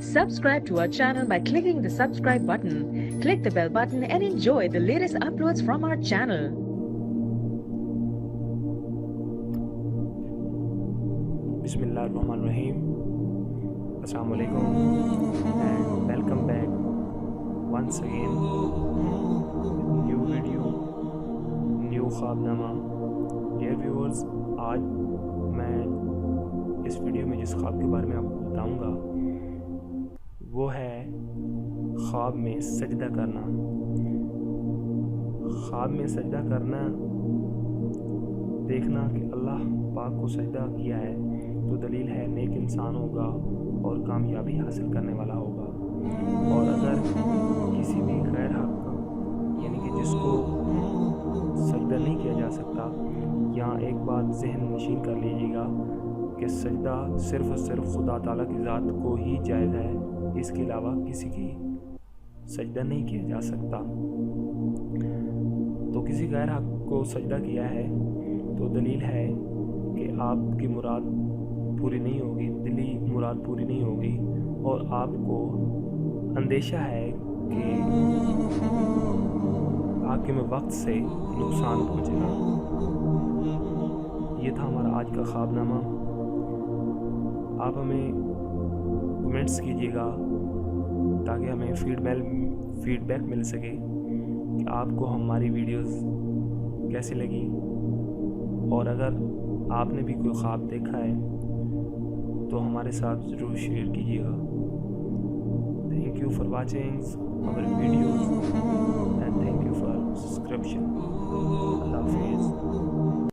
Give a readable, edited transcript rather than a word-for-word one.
Subscribe to our channel by clicking the subscribe button. Click the bell button and enjoy the latest uploads from our channel. Bismillahirrahmanirrahim. Assalamu alaikum and welcome back once again with new video, new ख्वाबनामा. Dear viewers, आज मैं इस video में जिस ख्वाब के बारे में आपको बताऊंगा वो है ख्वाब में सजदा करना. ख्वाब में सजदा करना, देखना कि अल्लाह पाक को सजदा किया है तो दलील है नेक इंसान होगा और कामयाबी हासिल करने वाला होगा. और अगर किसी भी गैर हक यानी कि जिसको सजदा नहीं किया जा सकता, यहाँ एक बात जहन नशीन कर लीजिएगा कि सजदा सिर्फ़ और सिर्फ खुदा ताला की ज़ात को ही जायज़ है, इसके अलावा किसी की सजदा नहीं किया जा सकता. तो किसी गैर हक को सजदा किया है तो दलील है कि आपकी मुराद पूरी नहीं होगी, दिली मुराद पूरी नहीं होगी और आपको अंदेशा है कि आखिर वक्त से नुकसान पहुंचेगा. ये था हमारा आज का ख्वाबनामा. आप हमें कमेंट्स कीजिएगा ताकि हमें फीडबैक मिल सके कि आपको हमारी वीडियोस कैसी लगी, और अगर आपने भी कोई ख्वाब देखा है तो हमारे साथ ज़रूर शेयर कीजिएगा. Thank you for watching our videos and thank you for subscription. अल्लाह हाफिज़.